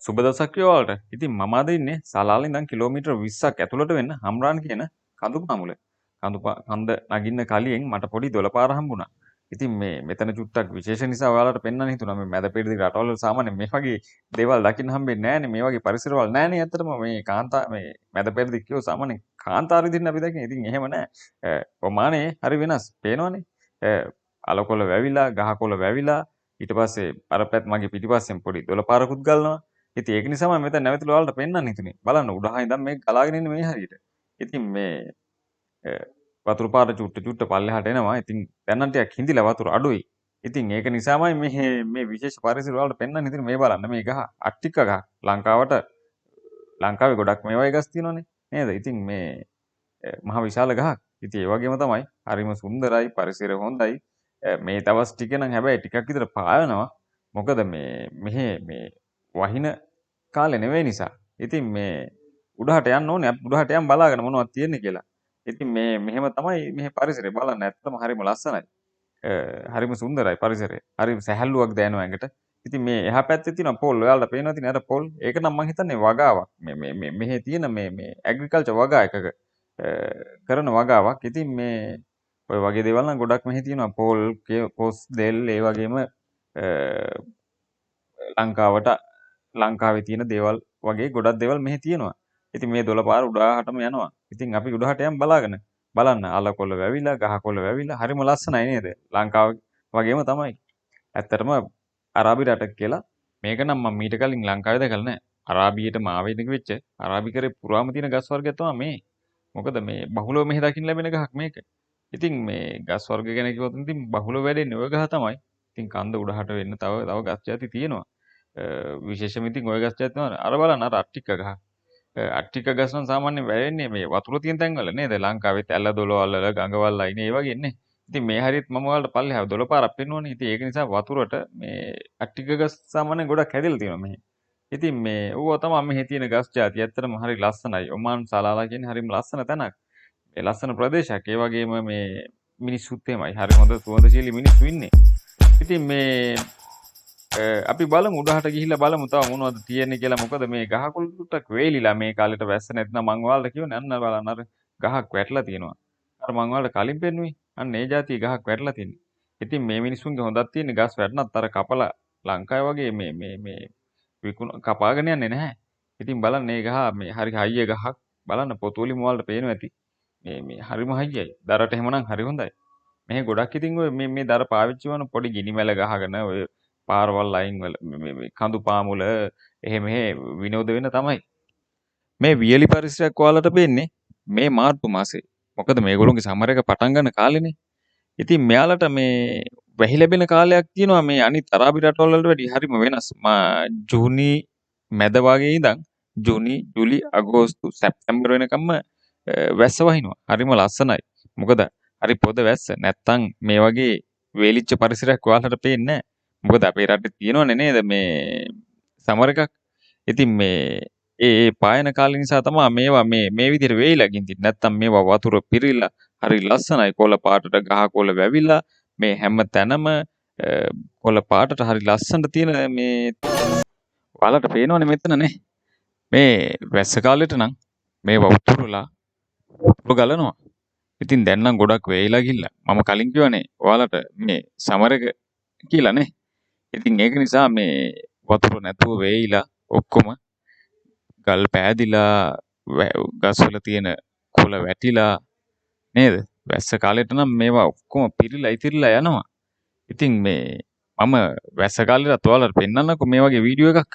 සුබ දවසක් ඔයාලට. ඉතින් මම අද ඉන්නේ සලාලේ ඉඳන් කිලෝමීටර් 20ක් ඇතුළට වෙන්න හම්රාන් කියන කඳු පාමුල. කඳ නගින්න කලින් මට පොඩි දොළපාර හම්බුණා. ඉතින් මේ මෙතන චුට්ටක් විශේෂ නිසා ඔයාලට පෙන්වන්න හිතුණා. මේ මැද පෙරදි රටවල සාමාන්‍යයෙන් මේ වගේ දේවල් දකින්න හම්බෙන්නේ නැහනේ. මේ වගේ පරිසරවල නැහනේ. ඇත්තටම මේ කාන්තා මේ මැද පෙරදි කියෝ සාමාන්‍යයෙන් කාන්තාර විදිහින් අපි දකින්නේ. ඉතින් එහෙම නැහැ. ප්‍රමාණය හරි වෙනස්. පේනවනේ. අලකොළ වැවිලා, ගහකොළ වැවිලා ඊට පස්සේ අර පැත් මගේ පිටිපස්සෙන් පොඩි දොළපාරකුත් ගලනවා. ඉතින් ඒක නිසාම මෙතන නැවතිලා ඔයාලට පෙන්වන්න හිතුනේ. බලන්න උඩහා ඉඳන් මේක ගලාගෙන ඉන්නේ මේ හරියට. ඉතින් මේ වතුර පාර චුට්ට පල්ලෙහාට එනවා. ඉතින් දැන් නම් ටිකක් හිඳිලා වතුර අඩුයි. ඉතින් ඒක නිසාමයි මේ විශේෂ පරිසර වලට පෙන්වන්න හිතුනේ. මේ බලන්න මේ ගහ අට්ටික ගහ. ලංකාවේ ගොඩක් මේ වගේ ගස් තියෙනවනේ. නේද? ඉතින් මේ මහ විශාල ගහක්. ඉතින් ඒ වගේම තමයි හරිම සුන්දරයි පරිසරය හොඳයි. මේ දවස් ටික නම් හැබැයි ටිකක් විතර පායනවා. මොකද මෙහෙ මේ වහින කාලේ නෙවෙයි නිසා. ඉතින් මේ උඩහට යන්න ඕනේ. අපි උඩහට යන් බලාගෙන මොනවද තියෙන්නේ කියලා. ඉතින් මෙහෙම තමයි මේ පරිසරය බලන්න. ඇත්තම හරිම ලස්සනයි. හරිම සුන්දරයි පරිසරය. හරිම සැහැල්ලුවක් දැනෙනවා ඇඟට. ඉතින් මේ එහා පැත්තේ තියෙන පොල් ඔයාලට පේනවා තියෙන අර පොල්. ඒක නම් මම හිතන්නේ වගාවක්. මෙහි තියෙන මේ ඇග්‍රිකල්චර් වගා එකක කරන වගාවක්. ඉතින් මේ ඔය වගේ දේවල් නම් ගොඩක් මෙහි තියෙනවා. පොල්, පොස්, දෙල් ඒ වගේම ලංකාවේ තියෙන දේවල් වගේ ගොඩක් දේවල් මෙහි තියෙනවා. ඉතින් මේ දොළපාර උඩහටම යනවා. ඉතින් අපි උඩහට යන් බලාගෙන බලන්න අලකොළ වැවිලා, ගහකොළ වැවිලා හරිම ලස්සනයි නේද? ලංකාව වගේම තමයි. ඇත්තටම අරාබි රටක් කියලා මේක නම් මම මීට කලින් ලංකාවේ දැකලා නැහැ. අරාබියට මාවෙදක වෙච්ච අරාබිකරේ පුරාම තියෙන ගස් වර්ගයක් තමයි මේ. මොකද මේ බහුලව මෙහි දකින්න ලැබෙන ගහක් මේක. ඉතින් මේ ගස් වර්ග ගැන කිව්වොත් ඉතින් බහුලව වැඩෙන්නේ ඔය ගහ තමයි. ඉතින් කන්ද උඩහට වෙන්න තව ගස් ಜಾති තියෙනවා. විශේෂම ඉතින් ඔය ගස් ಜಾති තමයි. අර බලන්න අර අට්ටික ගහ. අට්ටික ගස් නම් සාමාන්‍යයෙන් වැවෙන්නේ මේ වතුර තියෙන තැන්වල නේද? ලංකාවෙත් ඇල්ල දොළවල් වල ගඟවල් අයිනේ ඒ වගේ නේ. ඉතින් මේ හරියත් මම ඔයාලට පල්ලෙහා දොළපාරක් පෙන්වන්නේ. ඉතින් ඒක නිසා වතුරට මේ අට්ටික ගස් සාමාන්‍යයෙන් ගොඩක් හැදෙලා තියෙනවා මෙහි. ඉතින් මේ ඌව තමයි මෙහි තියෙන ගස් ಜಾති. ඇත්තටම හරි ලස්සනයි. ඔමාන් සලාලා කියන්නේ හරිම ලස්සන තැනක්. මේ ලස්සන ප්‍රදේශයක්. ඒ වගේම මේ මිනිස්සුත් එහෙමයි. හරි හොඳ සුවඳශීලී මිනිස්සු ඉන්නේ. ඉතින් මේ අපි බලමු උඩහට ගිහිල්ලා බලමු තව මොනවද තියෙන්නේ කියලා. මොකද මේ ගහකොළ ටුට්ටක් වේලිලා මේ කාලෙට වැස්ස නැත්නම් මං ඔයාලට කියවනේ අන්න බලන්න අර ගහක් වැටලා තියෙනවා. අර මං ඔයාලට කලින් පෙන්නුවේ අන්න ඒ જાතිය ගහක් වැටලා තියෙන්නේ. ඉතින් මේ මිනිස්සුන්ගේ හොඳක් තියෙන්නේ ගස් වැටුණත් අර කපලා ලංකාවේ වගේ මේ විකුණ කපාගෙන යන්නේ නැහැ. ඉතින් බලන්න මේ ගහ මේ හරි හයිය ගහක්. බලන්න පොතුලිම ඔයාලට පේනවා ඇති. මේ හරිම හයියයි. දරට එහෙමනම් හරි හොඳයි. මෙහි ගොඩක් ඉතින් ඔය මේ දර පාවිච්චි කරන පොඩි ගිනිමැල ගහගෙන ඔය පාරවල් ලයින් වල මේ කඳු පාමුල එහෙම විනෝද වෙන තමයි. මේ වියලි පරිසරයක් ඔයාලට පේන්නේ මේ මාර්තු මාසේ. මොකද මේගොල්ලෝගේ සමර් එක පටන් ගන්න කාලෙනේ. ඉතින් මෙයාලට මේ වැහි ලැබෙන කාලයක් තියෙනවා මේ අනිත් අරාබි රටවල් වලට වැඩිය හරිම වෙනස්. ජූනි මැද වගේ ඉඳන් ජූනි, ජූලි, අගෝස්තු, සැප්තැම්බර් වෙනකම්ම වැස්ස වහිනවා. හරිම ලස්සනයි. මොකද හරි පොද වැස්ස. නැත්තම් මේ වගේ වේලිච්ච පරිසරයක් ඔයාලට පේන්නේ නැහැ. මොකද අපේ රටේ තියෙනවනේ නේද මේ සමර් එකක්. ඉතින් මේ ඒ පායන කාලේ නිසා තමයි මේවා මේ විදිහට වෙයිලා ගින්දින්. නැත්තම් මේවා වතුර පිරීලා හරි ලස්සනයි. කොළ පාටට ගහ කොළ වැවිලා මේ හැම තැනම කොළ පාටට හරි ලස්සනට තියෙන මේ ඔයාලට පේනවනේ මෙතන නේ. මේ වැස්ස කාලෙට නම් මේවා උතුරලා උතුර ගලනවා. ඉතින් දැන් නම් ගොඩක් වෙයිලා ගිහිල්ලා. මම කලින් කියවනේ ඔයාලට මේ සමර් එක කියලා නේ. ඉතින් ඒක නිසා මේ වතුර නැතුව වෙයිලා ඔක්කොම ගල් පෑදිලා ගස්වල තියෙන කොළ වැටිලා නේද? වැස්ස කාලෙට නම් මේවා ඔක්කොම පිරීලා ඉතිරිලා යනවා. ඉතින් මේ මම වැස්ස කාලෙට ඔයාලට පෙන්නන්නකෝ මේ වගේ වීඩියෝ එකක්.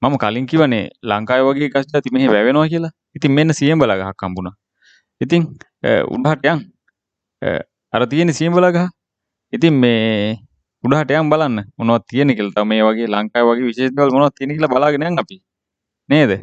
මම කලින් කිව්වනේ ලංකාවේ වගේ ගස් ಜಾති මෙහෙ වැවෙනවා කියලා. ඉතින් මෙන්න සියඹලා ගහක් හම්බුණා. ඉතින් උඩහට යන් අර තියෙන සියඹලා ගහ. ඉතින් මේ උඩහට යන් බලන්න මොනවද තියෙන්නේ කියලා. තව මේ වගේ ලංකාවේ වගේ විශේෂ දේවල් මොනවද තියෙන්නේ කියලා බලාගෙන යන් අපි. නේද?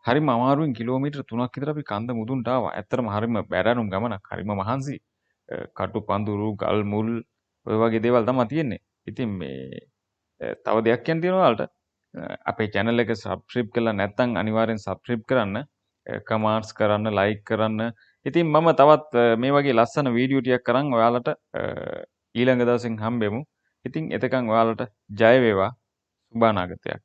හරිම අමාරුවෙන් කිලෝමීටර් 3ක් විතර අපි කන්ද මුදුන්ට ආවා. ඇත්තටම හරිම බැරෑරුම් ගමනක්. හරිම මහන්සි. කටු පඳුරු, ගල් මුල් ඔය වගේ දේවල් තමයි තියෙන්නේ. ඉතින් මේ තව දෙයක් කියන්න තියෙනවා ඔයාලට. අපේ channel එක subscribe කරලා නැත්නම් අනිවාර්යෙන් subscribe කරන්න. කමෙන්ට්ස් කරන්න, like කරන්න. ඉතින් මම තවත් මේ වගේ ලස්සන වීඩියෝ ටිකක් කරන් ඔයාලට ඊළඟ දවසෙන් හම්බෙමු. ඉතින් එතකන් ඔයාලට ජය වේවා. සුබ අනාගතයක්.